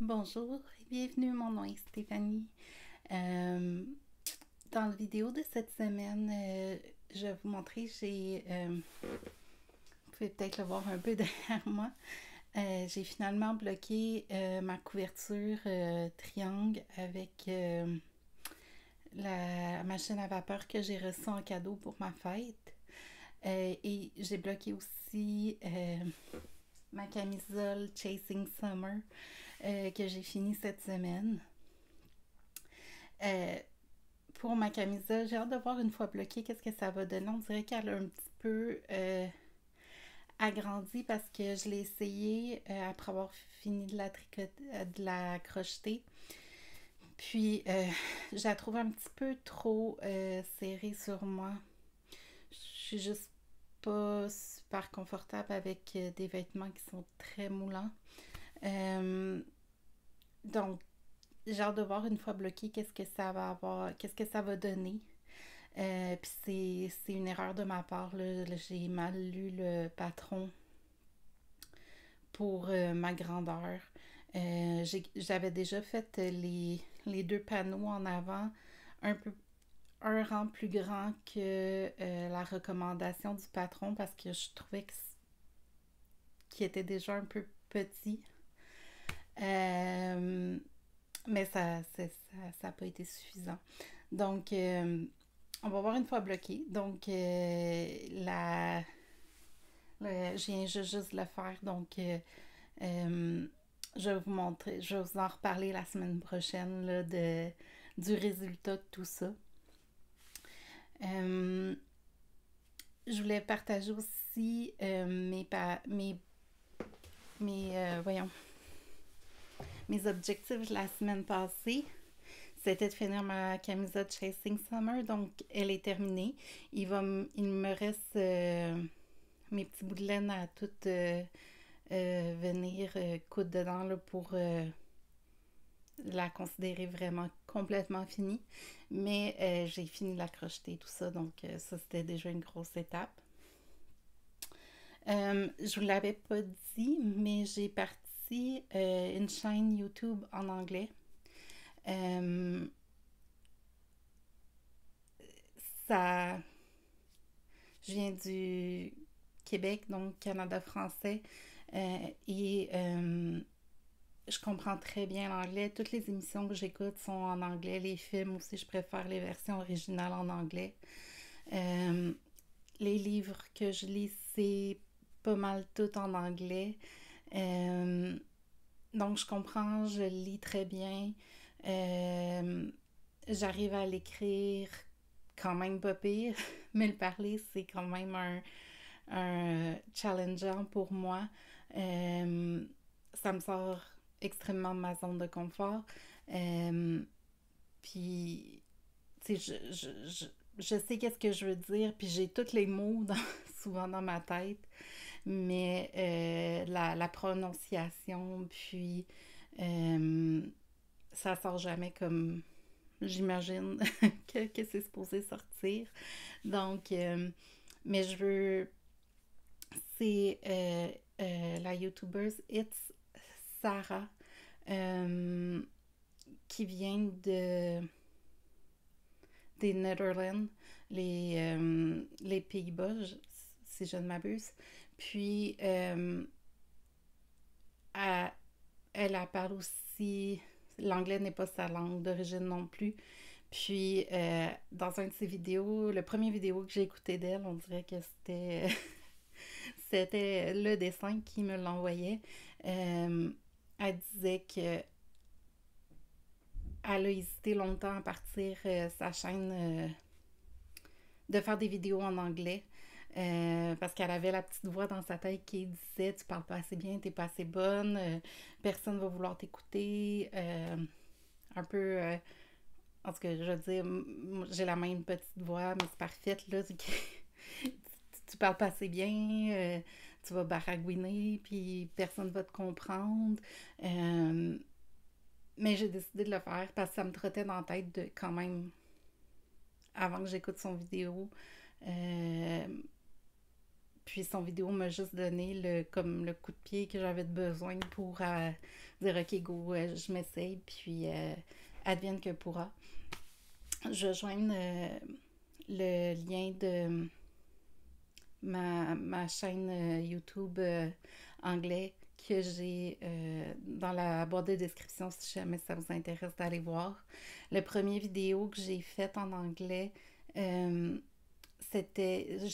Bonjour et bienvenue, mon nom est Stéphanie. Dans la vidéo de cette semaine, je vais vous montrer, vous pouvez peut-être le voir un peu derrière moi, j'ai finalement bloqué ma couverture triangle avec la machine à vapeur que j'ai reçue en cadeau pour ma fête. Et j'ai bloqué aussi ma camisole Chasing Summer que j'ai fini cette semaine. Pour ma camisole, j'ai hâte de voir une fois bloquée qu'est-ce que ça va donner. On dirait qu'elle a un petit peu agrandi parce que je l'ai essayé après avoir fini de la crocheter. Puis je la trouve un petit peu trop serrée sur moi. Je suis juste pas super confortable avec des vêtements qui sont très moulants. Donc, j'ai hâte de voir une fois bloqué qu'est-ce que ça va avoir, qu'est-ce que ça va donner. Puis c'est une erreur de ma part, là. J'ai mal lu le patron pour ma grandeur. J'avais déjà fait les deux panneaux en avant un rang plus grand que la recommandation du patron parce que je trouvais qu'il était déjà un peu petit. Mais ça a pas été suffisant. Donc, on va voir une fois bloqué. Donc, je viens juste de le faire. Donc, je vais vous montrer, je vais vous en reparler la semaine prochaine là, du résultat de tout ça. Je voulais partager aussi voyons, mes objectifs la semaine passée. C'était de finir ma camisole Chasing Summer, donc elle est terminée. Il me reste mes petits bouts de laine à tout venir coudre dedans là, pour la considérer vraiment complètement finie. Mais j'ai fini de la crocheter, tout ça, donc ça c'était déjà une grosse étape. Je vous l'avais pas dit, mais j'ai parti une chaîne YouTube en anglais. Ça, je viens du Québec, donc Canada français, et je comprends très bien l'anglais. Toutes les émissions que j'écoute sont en anglais. Les films aussi, je préfère les versions originales en anglais. Euh, les livres que je lis, c'est pas mal tout en anglais. Euh, donc, je comprends, je lis très bien. Euh, J'arrive à l'écrire quand même pas pire, mais le parler, c'est quand même un challengeant pour moi. Ça me sort extrêmement de ma zone de confort. Euh, Puis, tu sais, je sais qu'est-ce que je veux dire, puis j'ai tous les mots souvent dans ma tête, mais la prononciation, puis euh, ça sort jamais comme j'imagine que c'est supposé sortir. Donc, mais je veux. C'est la YouTubeuse It's Sarah euh, qui vient des Netherlands, les Pays-Bas, si je ne m'abuse. Puis, elle, elle parle aussi. L'anglais n'est pas sa langue d'origine non plus. Puis, dans un de ses vidéos, le premier vidéo que j'ai écouté d'elle, on dirait que c'était le dessin qui me l'envoyait. Elle disait que elle a hésité longtemps à partir sa chaîne de faire des vidéos en anglais. Parce qu'elle avait la petite voix dans sa tête qui disait tu parles pas assez bien, t'es pas assez bonne, personne va vouloir t'écouter. Un peu en tout cas, je veux dire, j'ai la même petite voix, mais c'est parfaite là. Tu parles pas assez bien, tu vas baragouiner, puis personne va te comprendre. Euh, mais j'ai décidé de le faire parce que ça me trottait dans la tête de quand même, avant que j'écoute son vidéo, euh, Puis son vidéo m'a juste donné comme le coup de pied que j'avais besoin pour dire ok go, je m'essaye, puis advienne que pourra. Je vais joindre le lien de ma chaîne YouTube anglais que j'ai dans la boîte de description si jamais ça vous intéresse d'aller voir. Le premier vidéo que j'ai fait en anglais, j'ai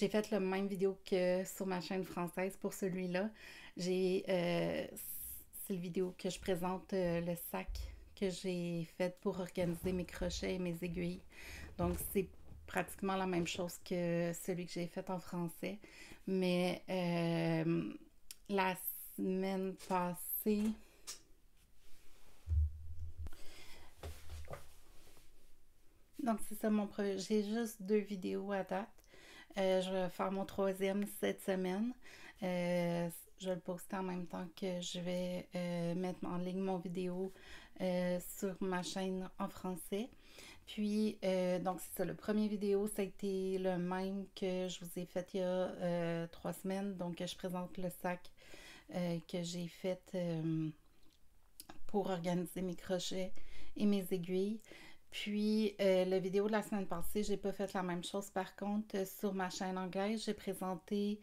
fait le même vidéo que sur ma chaîne française pour celui-là. C'est le vidéo que je présente le sac que j'ai fait pour organiser mes crochets et mes aiguilles. Donc c'est pratiquement la même chose que celui que j'ai fait en français. Mais la semaine passée, donc c'est ça mon projet. J'ai juste 2 vidéos à date. Je vais faire mon 3e cette semaine. Euh, je vais le poster en même temps que je vais mettre en ligne mon vidéo sur ma chaîne en français. Puis, donc c'est ça, le premier vidéo, ça a été le même que je vous ai fait il y a 3 semaines. Donc, je présente le sac que j'ai fait pour organiser mes crochets et mes aiguilles. Puis, la vidéo de la semaine passée, j'ai pas fait la même chose. Par contre, sur ma chaîne anglaise, j'ai présenté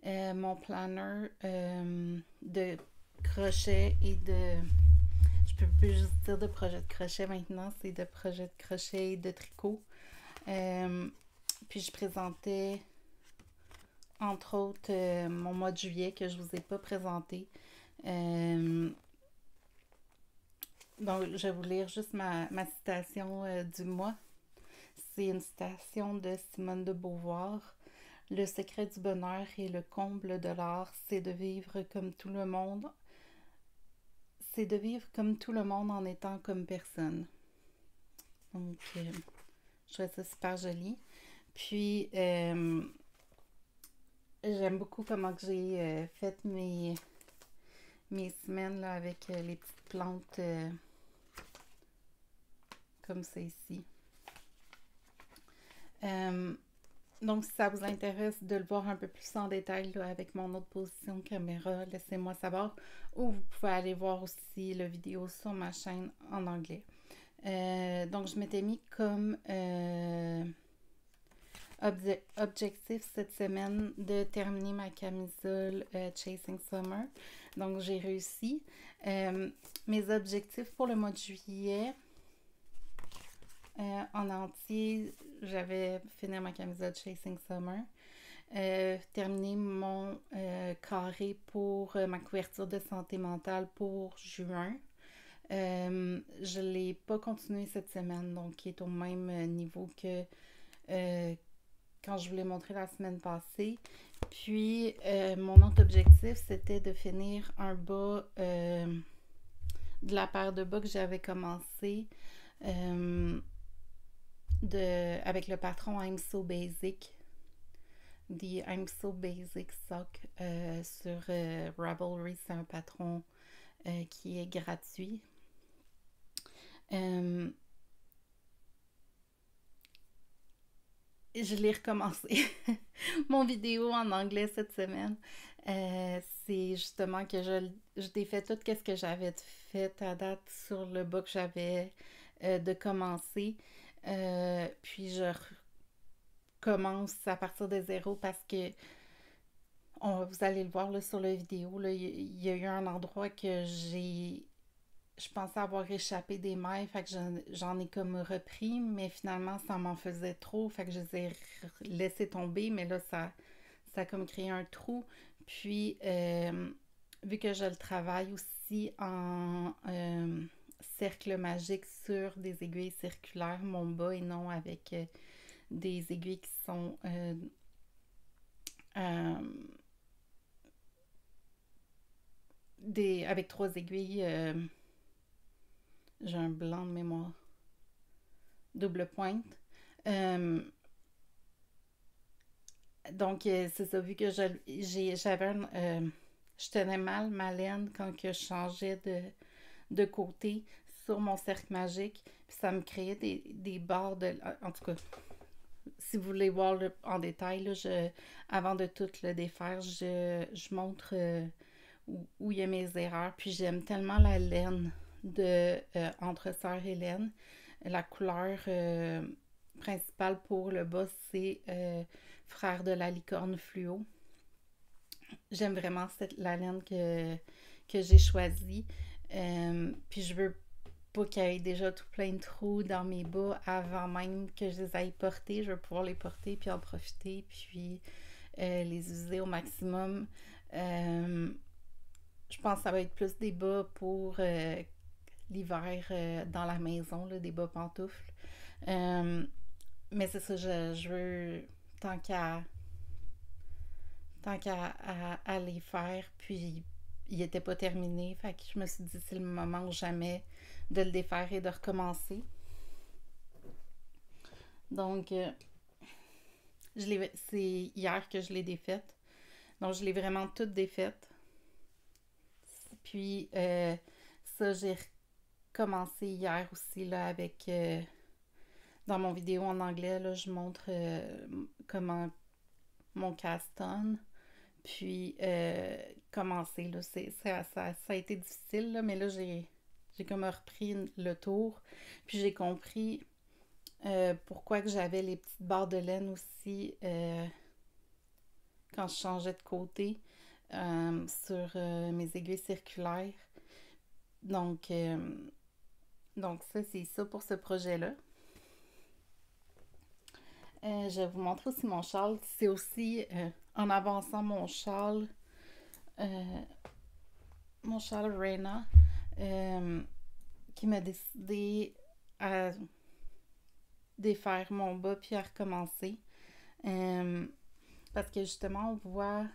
mon planner de crochet et de... Je peux plus juste dire de projet de crochet maintenant, c'est de projet de crochet et de tricot. Puis je présentais, entre autres, mon mois de juillet que je vous ai pas présenté. Donc, je vais vous lire juste ma citation du mois. C'est une citation de Simone de Beauvoir. Le secret du bonheur et le comble de l'art, c'est de vivre comme tout le monde. C'est de vivre comme tout le monde en étant comme personne. Donc, je trouve ça super joli. Puis, j'aime beaucoup comment que j'ai fait mes semaines là, avec les petites plantes comme ça ici. Donc, si ça vous intéresse de le voir un peu plus en détail là, avec mon autre position de caméra, laissez-moi savoir. Ou vous pouvez aller voir aussi la vidéo sur ma chaîne en anglais. Donc, je m'étais mis comme objectif cette semaine de terminer ma camisole Chasing Summer. Donc, j'ai réussi. Mes objectifs pour le mois de juillet, en entier, j'avais fini ma camisole Chasing Summer. Terminer mon carré pour ma couverture de santé mentale pour juin. Je ne l'ai pas continué cette semaine, donc qui est au même niveau que quand je vous l'ai montré la semaine passée. Puis, mon autre objectif, c'était de finir un bas de la paire de bas que j'avais commencé avec le patron I'm So Basic. The I'm So Basic Sock sur Ravelry. C'est un patron qui est gratuit. Je l'ai recommencé. Mon vidéo en anglais cette semaine. C'est justement que je défais tout ce que j'avais fait à date sur le bas que j'avais de commencer. Puis je recommence à partir de zéro parce que vous allez le voir là, sur la vidéo. Il y a eu un endroit que je pensais avoir échappé des mailles, fait que j'en ai comme repris, mais finalement ça m'en faisait trop, fait que je les ai laissés tomber, mais là ça a comme créé un trou. Puis vu que je le travaille aussi en cercle magique sur des aiguilles circulaires, mon bas, et non avec des aiguilles qui sont avec 3 aiguilles. J'ai un blanc de mémoire. Double pointe. Donc, c'est ça, vu que je tenais mal ma laine quand que je changeais de côté sur mon cercle magique. Puis ça me créait des barres de... En tout cas, si vous voulez voir en détail, là, avant de tout le défaire, je montre où il y a mes erreurs. Puis j'aime tellement la laine de Entre Sœurs Hélène. La couleur principale pour le bas, c'est Frère de la licorne fluo. J'aime vraiment la laine que j'ai choisie. Puis je veux pas qu'il y ait déjà tout plein de trous dans mes bas avant même que je les aille porter. Je veux pouvoir les porter puis en profiter puis les user au maximum. Je pense que ça va être plus des bas pour l'hiver dans la maison, là, des bas pantoufles. Euh, mais c'est ça, je veux tant qu'à à les faire, puis il était pas terminé. Fait que je me suis dit, c'est le moment ou jamais de le défaire et de recommencer. Donc, c'est hier que je l'ai défaite. Donc, je l'ai vraiment toute défaite. Puis, ça, j'ai recommencé hier aussi, là, avec... dans mon vidéo en anglais, là, je montre comment mon cast-on. Puis, commencer, là, ça a été difficile, là, mais là, j'ai comme repris le tour. Puis, j'ai compris pourquoi que j'avais les petites barres de laine aussi quand je changeais de côté sur mes aiguilles circulaires. Donc, donc ça, c'est ça pour ce projet-là. Je vais vous montrer aussi mon châle. C'est aussi en avançant euh, mon châle Reina, qui m'a décidé à défaire mon bas puis à recommencer. Parce que justement, on voit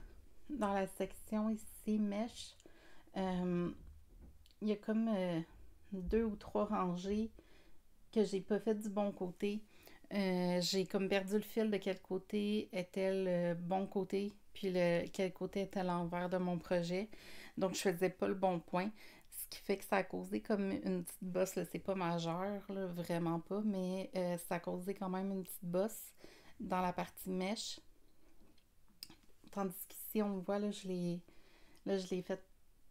dans la section ici, mèche, il y a comme 2 ou 3 rangées que j'ai pas fait du bon côté. J'ai comme perdu le fil de quel côté était le bon côté, puis quel côté était l'envers de mon projet. Donc, je faisais pas le bon point. Ce qui fait que ça a causé comme une petite bosse, là. C'est pas majeur, là, vraiment pas, mais ça a causé quand même une petite bosse dans la partie mèche. Tandis qu'ici, on voit, là, je l'ai fait,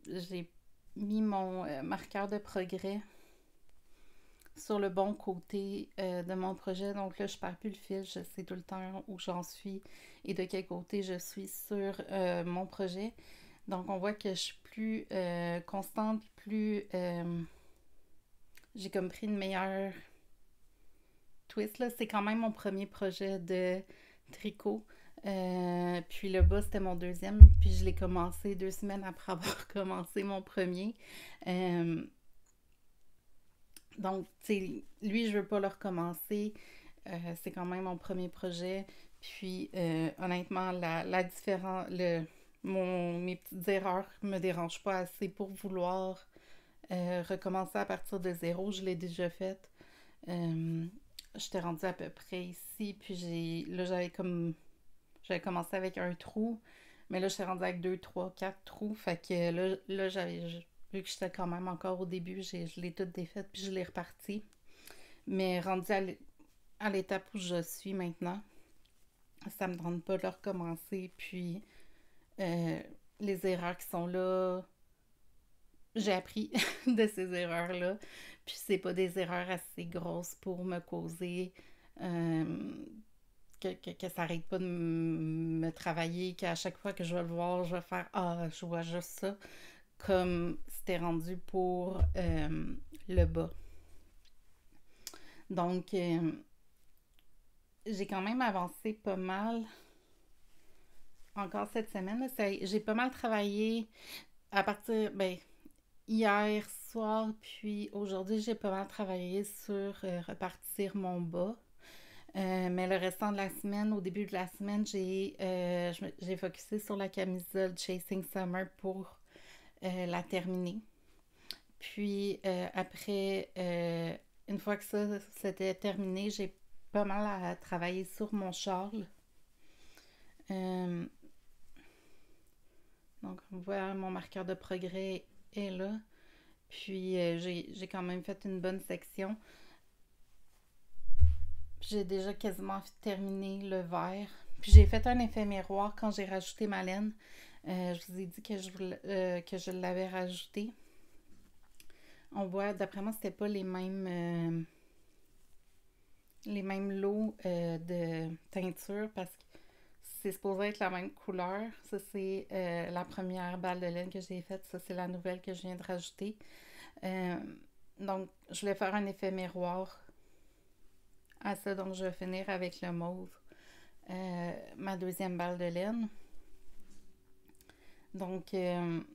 j'ai mis mon marqueur de progrès sur le bon côté de mon projet. Donc là, je perds plus le fil, je sais tout le temps où j'en suis et de quel côté je suis sur mon projet. Donc on voit que je suis plus constante, plus... j'ai comme pris une meilleure twist, là. C'est quand même mon premier projet de tricot. Puis le bas, c'était mon deuxième. Puis je l'ai commencé 2 semaines après avoir commencé mon premier. Donc, tu sais, lui, je veux pas le recommencer. C'est quand même mon premier projet. Puis, honnêtement, la différence, mes petites erreurs me dérangent pas assez pour vouloir recommencer à partir de zéro. Je l'ai déjà fait. J'étais rendue à peu près ici. Puis, là, j'avais commencé avec un trou. Mais là, j'étais rendue avec 2, 3, 4 trous. Fait que là vu que j'étais quand même encore au début, je l'ai toute défaite puis je l'ai reparti. Mais rendue à l'étape où je suis maintenant, ça me tente pas de le recommencer. Puis euh, les erreurs qui sont là, j'ai appris de ces erreurs-là. Puis c'est pas des erreurs assez grosses pour me causer que ça arrête pas de me travailler, qu'à chaque fois que je vais le voir, je vais faire Ah, je vois juste ça. Comme c'était rendu pour le bas. Donc, j'ai quand même avancé pas mal encore cette semaine. J'ai pas mal travaillé à partir, ben, hier soir, puis aujourd'hui, j'ai pas mal travaillé sur repartir mon bas. Mais le restant de la semaine, au début de la semaine, j'ai focusé sur la camisole Chasing Summer pour la terminer. Puis après, une fois que ça c'était terminé, j'ai pas mal à travailler sur mon châle. Euh, donc, on voit mon marqueur de progrès est là. Puis j'ai quand même fait une bonne section. Puis Puis j'ai déjà quasiment terminé le vert. Puis j'ai fait un effet miroir quand j'ai rajouté ma laine. Je vous ai dit que je l'avais rajouté. On voit, d'après moi, c'était pas les mêmes lots de teinture parce que c'est supposé être la même couleur. Ça, c'est la première balle de laine que j'ai faite. Ça, c'est la nouvelle que je viens de rajouter. Euh, donc, je voulais faire un effet miroir à ça. Donc, je vais finir avec le mauve. Ma deuxième balle de laine. Donc, il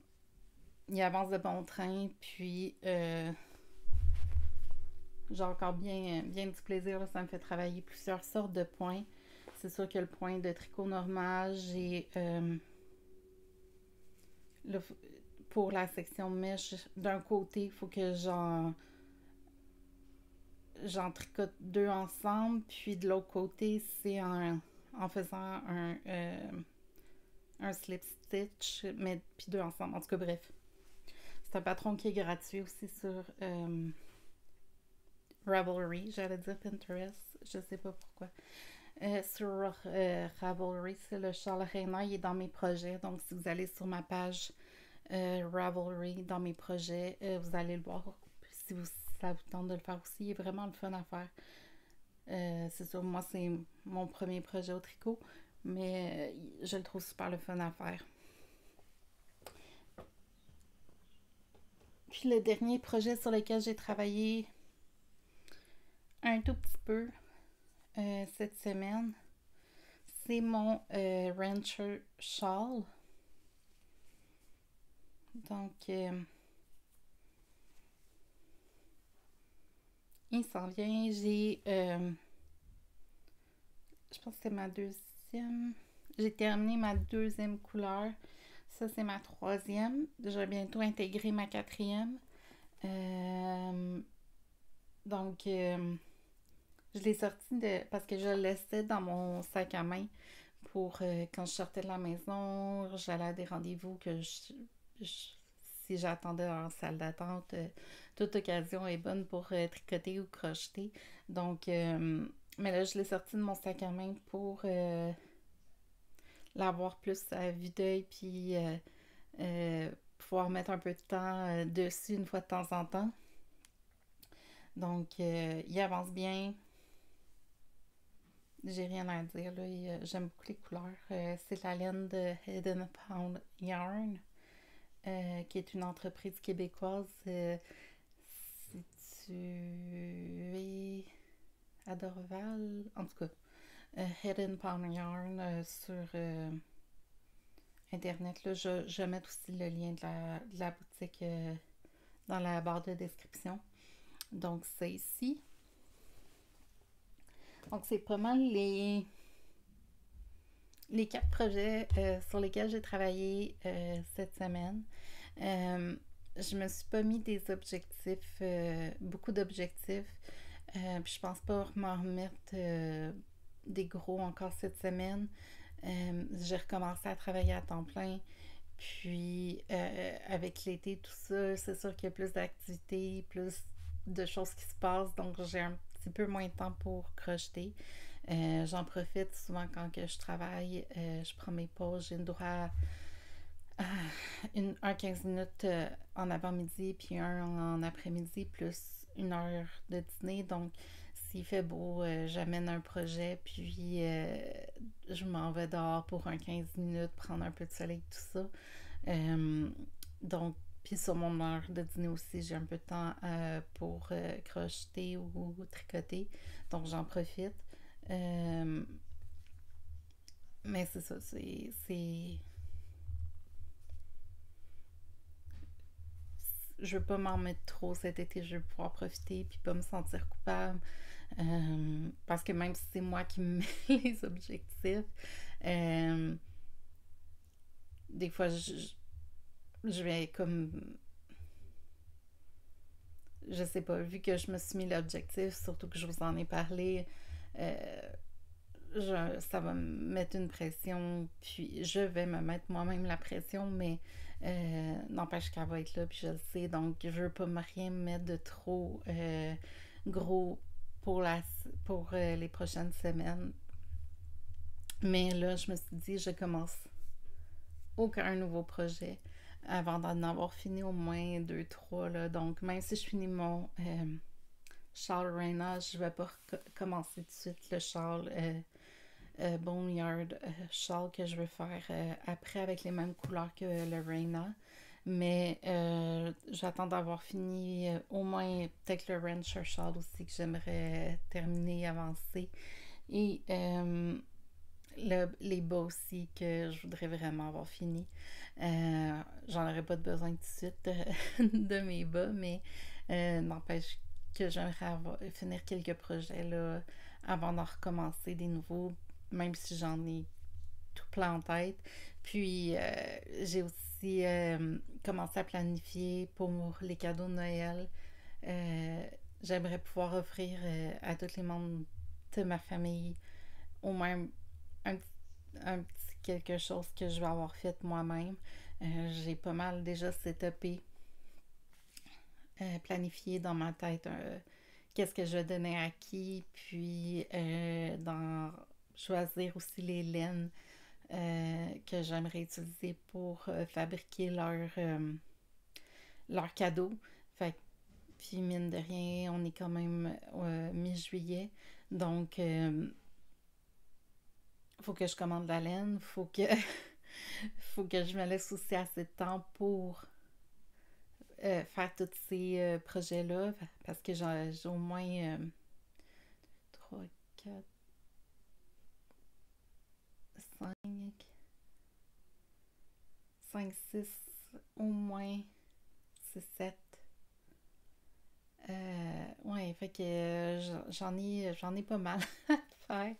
avance de bon train. Puis, j'ai encore bien du plaisir. Là, ça me fait travailler plusieurs sortes de points. C'est sûr que le point de tricot normal, j'ai pour la section mèche, d'un côté, il faut que j'en tricote deux ensemble, puis de l'autre côté, c'est en faisant un slip stitch, mais puis deux ensemble. En tout cas, bref. C'est un patron qui est gratuit aussi sur Ravelry, j'allais dire Pinterest, je sais pas pourquoi. Sur Ravelry, c'est le Charles Reyna, il est dans mes projets. Donc, si vous allez sur ma page Ravelry dans mes projets, vous allez le voir. Si ça vous tente de le faire aussi, il est vraiment le fun à faire. C'est sûr, moi, c'est mon premier projet au tricot, mais je le trouve super le fun à faire. Puis le dernier projet sur lequel j'ai travaillé un tout petit peu cette semaine, c'est mon Rancher Shawl. Donc, il s'en vient. Je pense que c'est ma deuxième. J'ai terminé ma deuxième couleur. Ça, c'est ma troisième. Je vais bientôt intégrer ma quatrième. Donc, je l'ai sorti parce que je le laissais dans mon sac à main pour quand je sortais de la maison, j'allais à des rendez-vous si j'attendais en salle d'attente, toute occasion est bonne pour tricoter ou crocheter. Donc, mais là, je l'ai sorti de mon sac à main pour l'avoir plus à vue d'œil, puis pouvoir mettre un peu de temps dessus une fois de temps en temps. Donc, il avance bien. J'ai rien à dire, là. J'aime beaucoup les couleurs. C'est la laine de Hidden Pound Yarn, qui est une entreprise québécoise située à Dorval. En tout cas, Hidden Pound Yarn sur Internet. Là, je vais mettre aussi le lien de la boutique dans la barre de description. Donc, c'est ici. Donc, c'est pas mal les 4 projets sur lesquels j'ai travaillé cette semaine. Je me suis pas mis des objectifs, beaucoup d'objectifs. Puis je pense pas m'en remettre des gros encore cette semaine. J'ai recommencé à travailler à temps plein. Puis avec l'été, tout ça, c'est sûr qu'il y a plus d'activités, plus de choses qui se passent. Donc j'ai un petit peu moins de temps pour crocheter. J'en profite souvent quand que je travaille. Je prends mes pauses. J'ai le droit à un 15 minutes en avant-midi, puis un en après-midi, plus une heure de dîner. Donc, s'il fait beau, j'amène un projet, puis je m'en vais dehors pour un 15 minutes, prendre un peu de soleil, tout ça. Donc, puis sur mon heure de dîner aussi, j'ai un peu de temps pour crocheter ou tricoter. Donc, j'en profite. Mais c'est ça, je veux pas m'en mettre trop cet été, je veux pouvoir profiter puis pas me sentir coupable. Parce que même si c'est moi qui me mets les objectifs, des fois je vais comme, je sais pas, vu que je me suis mis l'objectif, surtout que je vous en ai parlé, euh, ça va me mettre une pression, puis je vais me mettre moi-même la pression, mais n'empêche qu'elle va être là, puis je le sais, donc je veux pas rien me mettre de trop gros pour, pour les prochaines semaines. Mais là, je me suis dit, je commence aucun nouveau projet avant d'en avoir fini au moins 2-3. Là. Donc, même si je finis mon châle Reina, je ne vais pas commencer tout de suite le châle Boneyard châle que je veux faire après avec les mêmes couleurs que le Reina. Mais j'attends d'avoir fini au moins peut-être le Rancher Shawl aussi que j'aimerais terminer, avancer. Et les bas aussi que je voudrais vraiment avoir fini. J'en aurais pas de besoin tout de suite de mes bas, mais n'empêche que j'aimerais finir quelques projets là, avant d'en recommencer des nouveaux, même si j'en ai tout plein en tête. Puis j'ai aussi commencé à planifier pour les cadeaux de Noël. J'aimerais pouvoir offrir à tous les membres de ma famille au moins un, un petit quelque chose que je vais avoir fait moi-même. J'ai pas mal déjà setupé, planifié dans ma tête qu'est-ce que je vais donner à qui, puis dans choisir aussi les laines que j'aimerais utiliser pour fabriquer leur cadeau. Fait puis mine de rien, on est quand même mi-juillet, donc faut que je commande la laine, faut que je me laisse aussi assez de temps pour faire tous ces projets-là, parce que j'ai au moins 3, 4, 5, 6, au moins 6, 7. Ouais, fait que j'en ai pas mal à faire,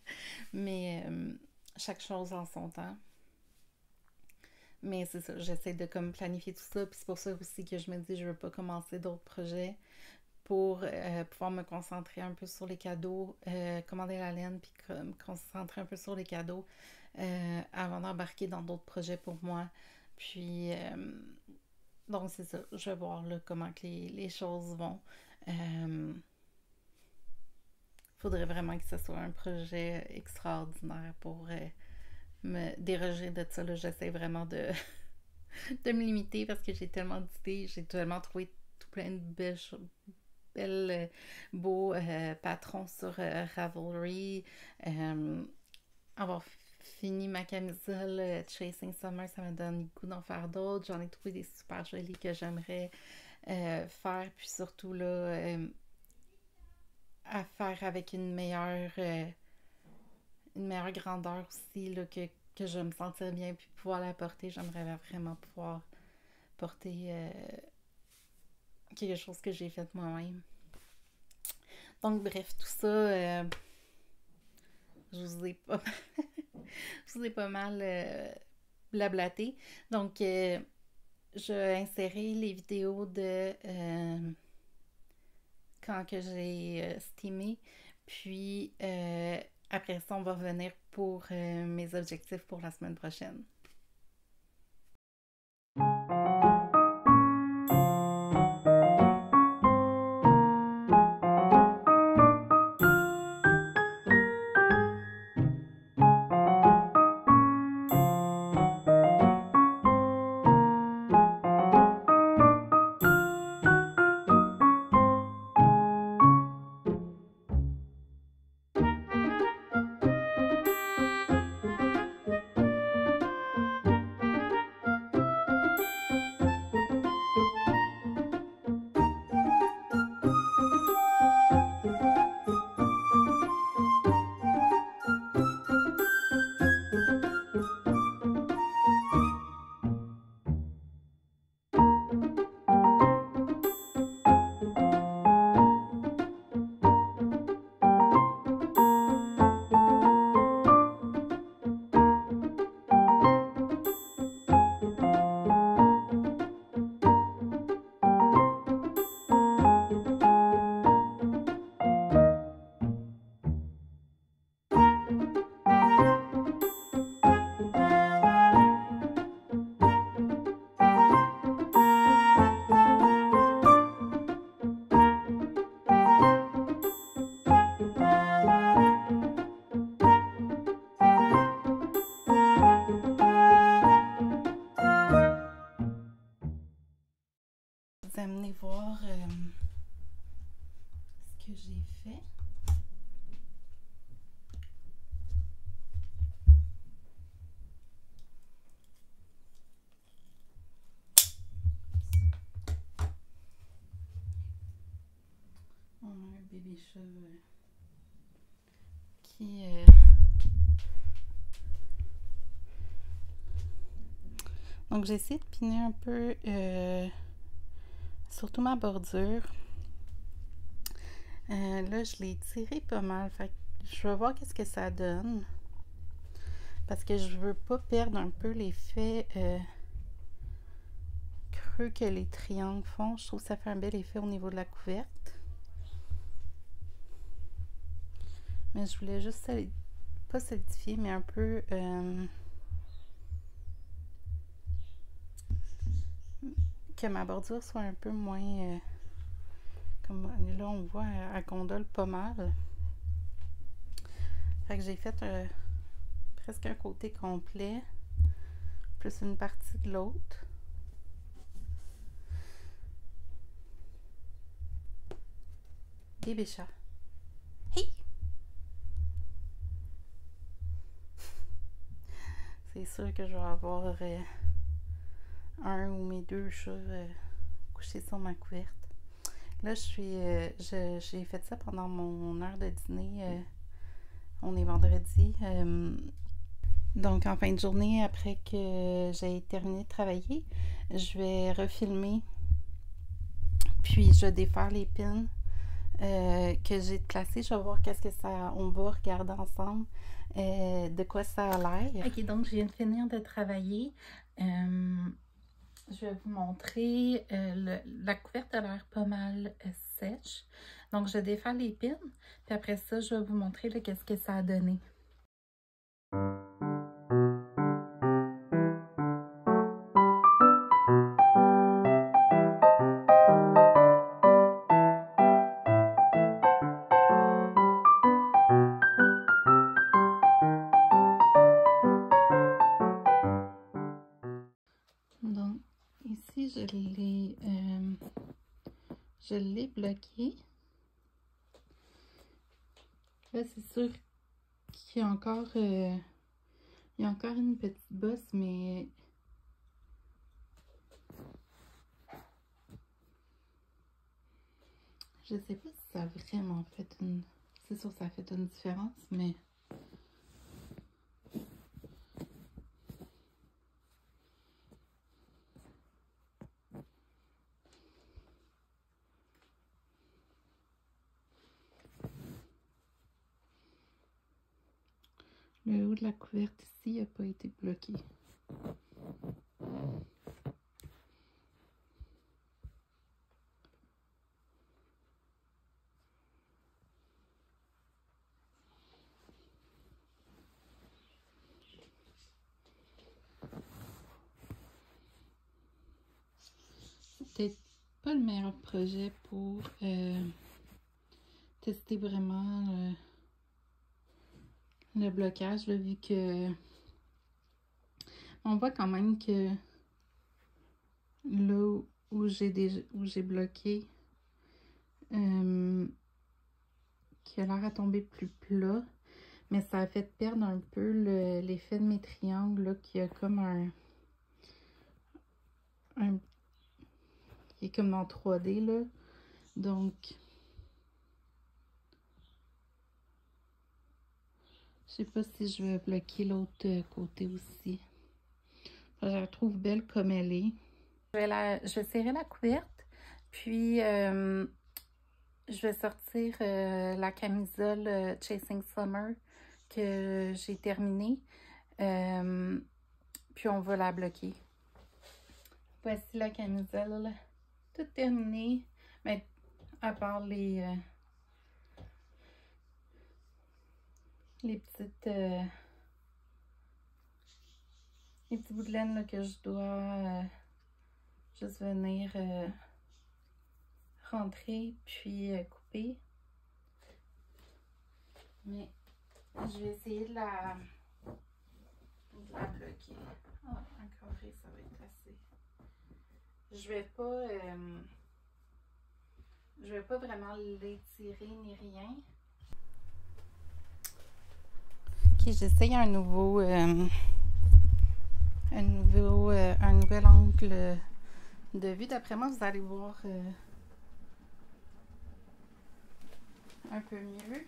mais chaque chose en son temps. Mais c'est ça, j'essaie de comme planifier tout ça, puis c'est pour ça aussi que je me dis je veux pas commencer d'autres projets pour pouvoir me concentrer un peu sur les cadeaux, commander la laine, puis me concentrer un peu sur les cadeaux avant d'embarquer dans d'autres projets pour moi. Puis donc c'est ça, je vais voir là, comment que les choses vont. Faudrait vraiment que ce soit un projet extraordinaire pour me déroger de ça. Là, j'essaie vraiment de, de me limiter parce que j'ai tellement d'idées, j'ai tellement trouvé tout plein de belles beaux patrons sur Ravelry. Avoir fini ma camisole Chasing Summer, ça me donne le goût d'en faire d'autres. J'en ai trouvé des super jolies que j'aimerais faire, puis surtout là à faire avec une meilleure grandeur aussi là, que je me sentir bien puis pouvoir la porter. J'aimerais vraiment pouvoir porter quelque chose que j'ai fait moi-même. Donc bref, tout ça, je vous ai pas je vous ai pas mal blablaté. Donc je vais insérer les vidéos de quand que j'ai steamé. Puis après ça, on va revenir pour mes objectifs pour la semaine prochaine. vous amener voir ce que j'ai fait. On a un bébé chat qui donc j'ai essayé de piner un peu surtout ma bordure. Là je l'ai tiré pas mal, fait que je vais voir qu'est-ce que ça donne parce que je veux pas perdre un peu l'effet creux que les triangles font. Je trouve que ça fait un bel effet au niveau de la couverte. Mais je voulais juste pas solidifier, mais un peu que ma bordure soit un peu moins comme là on voit, elle condole pas mal. Fait que j'ai fait presque un côté complet plus une partie de l'autre. Bébé chat. Hey! C'est sûr que je vais avoir un ou mes deux chats couchés sur ma couverte. Là, j'ai fait ça pendant mon heure de dîner. On est vendredi. Donc, en fin de journée, après que j'ai terminé de travailler, je vais refilmer. Puis, je vais défaire les pins que j'ai placés. Je vais voir qu'est-ce que ça... On va regarder ensemble de quoi ça a l'air. Ok, donc, je viens de finir de travailler. Je vais vous montrer, la couverte a l'air pas mal sèche. Donc, je défais les pins, puis après ça, je vais vous montrer qu'est-ce que ça a donné. Donc, ici, je l'ai bloqué. Là, c'est sûr qu'il y a encore, une petite bosse, mais je sais pas si ça a vraiment fait une... C'est sûr que ça a fait une différence, mais... Le haut de la couverte ici n'a pas été bloqué. C'est peut-être pas le meilleur projet pour tester vraiment le blocage, là, vu que on voit quand même que là où j'ai bloqué, qui a l'air à tomber plus plat, mais ça a fait perdre un peu l'effet de mes triangles, là, qui a comme qui est comme en 3D, là. Donc, je sais pas si je vais bloquer l'autre côté aussi. Je la trouve belle comme elle est. Je vais serrer la couverte, puis je vais sortir la camisole Chasing Summer que j'ai terminée. Puis on va la bloquer. Voici la camisole, toute terminée, mais à part les petites les petits bouts de laine là, que je dois juste venir rentrer puis couper. Mais je vais essayer de la bloquer. Oh, encore ça va être assez. Je vais pas Je vais pas vraiment l'étirer ni rien. Ok, j'essaye un nouvel angle de vue. D'après moi, vous allez voir un peu mieux.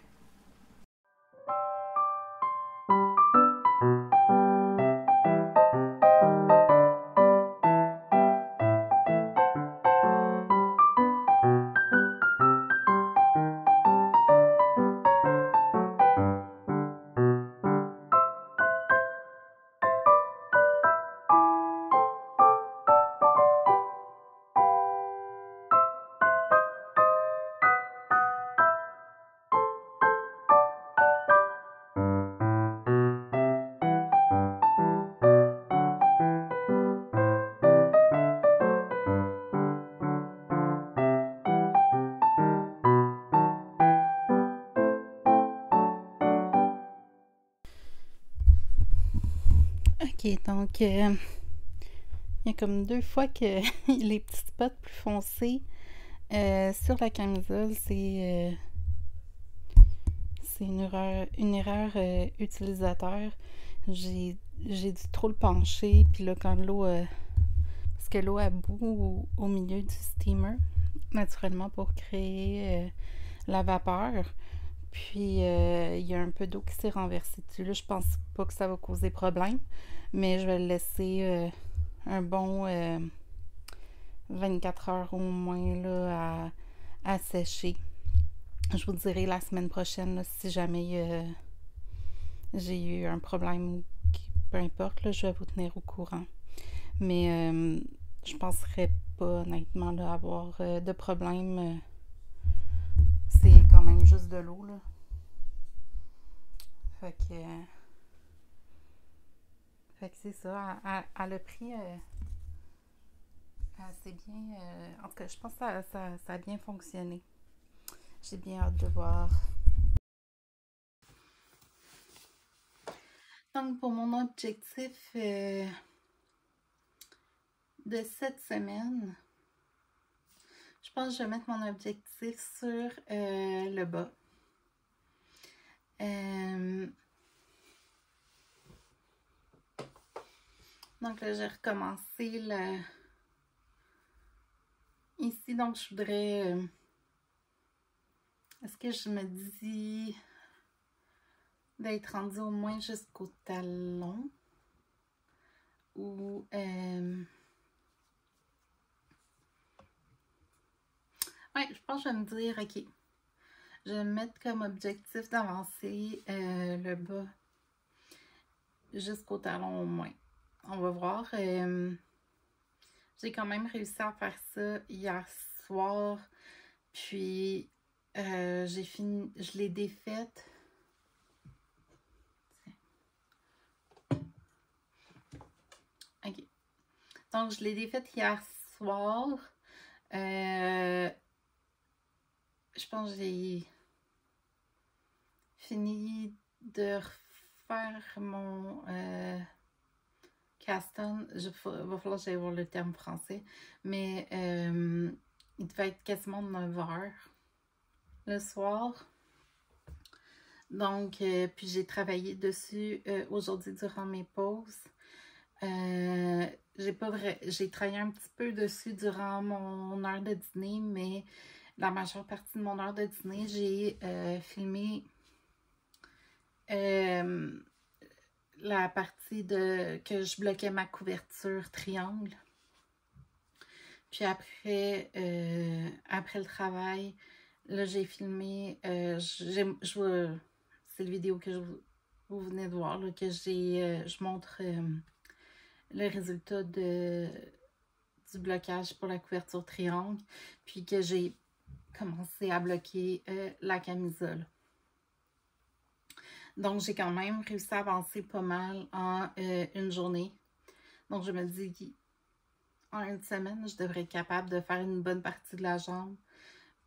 Ok, donc il y a comme 2 fois que les petits spots plus foncés sur la camisole, c'est une erreur utilisateur. J'ai dû trop le pencher, puis là, quand l'eau. Parce que l'eau a bout au milieu du steamer, naturellement, pour créer la vapeur. Puis il y a un peu d'eau qui s'est renversée dessus. Là, je pense pas que ça va causer problème, mais je vais le laisser un bon 24 heures au moins là, à sécher. Je vous dirai la semaine prochaine là, si jamais j'ai eu un problème ou peu importe, là, je vais vous tenir au courant. Mais je penserais pas honnêtement là, avoir de problème. C'est quand même juste de l'eau là. Fait que c'est ça. Elle a pris assez bien. En tout cas, je pense que ça a bien fonctionné. J'ai bien hâte de voir. Donc, pour mon objectif de cette semaine, je pense que je vais mettre mon objectif sur le bas. Donc là, j'ai recommencé ici. Donc, je voudrais... est-ce que je me dis d'être rendue au moins jusqu'au talon? Ou... ouais, je pense que je vais me dire, ok, je vais me mettre comme objectif d'avancer le bas jusqu'au talon au moins. On va voir. J'ai quand même réussi à faire ça hier soir. Puis, j'ai fini, je l'ai défaite. Ok. Donc, je l'ai défaite hier soir. Je pense que j'ai fini de refaire mon cast-on. Il va falloir que j'aille voir le terme français. Mais il devait être quasiment 9 heures le soir. Donc, puis j'ai travaillé dessus aujourd'hui durant mes pauses. J'ai travaillé un petit peu dessus durant mon heure de dîner, mais la majeure partie de mon heure de dîner, j'ai filmé la partie que je bloquais ma couverture triangle. Puis après le travail, là j'ai filmé, c'est le vidéo que vous venez de voir, là, que je montre le résultat du blocage pour la couverture triangle, puis que j'ai commencé à bloquer la camisole. Donc, j'ai quand même réussi à avancer pas mal en une journée. Donc, je me dis qu'en une semaine, je devrais être capable de faire une bonne partie de la jambe,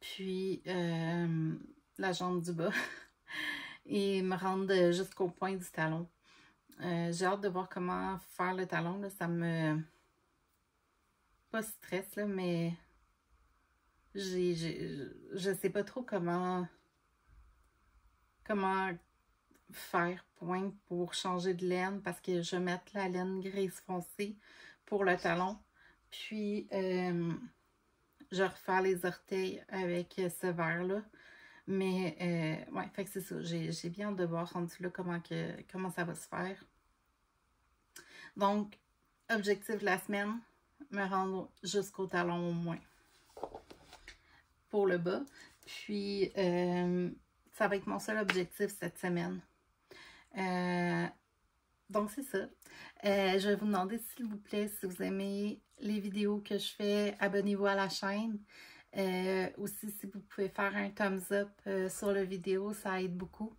puis la jambe du bas, et me rendre jusqu'au point du talon. J'ai hâte de voir comment faire le talon. Là. Ça me... pas stress, là, mais Je sais pas trop comment faire point pour changer de laine parce que je vais mettre la laine grise foncée pour le talon. Puis, je refais les orteils avec ce vert-là. Mais, ouais, fait que c'est ça. J'ai bien hâte de voir rendu là comment ça va se faire. Donc, objectif de la semaine, me rendre jusqu'au talon au moins pour le bas. Puis, ça va être mon seul objectif cette semaine. Donc, c'est ça. Je vais vous demander, s'il vous plaît, si vous aimez les vidéos que je fais, abonnez-vous à la chaîne. Aussi, si vous pouvez faire un thumbs up sur la vidéo, ça aide beaucoup.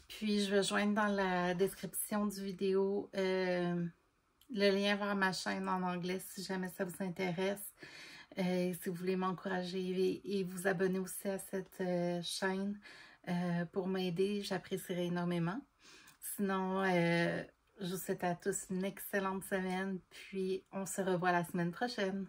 Puis, je vais joindre dans la description du vidéo le lien vers ma chaîne en anglais si jamais ça vous intéresse. Si vous voulez m'encourager et vous abonner aussi à cette chaîne pour m'aider, j'apprécierais énormément. Sinon, je vous souhaite à tous une excellente semaine, puis on se revoit la semaine prochaine.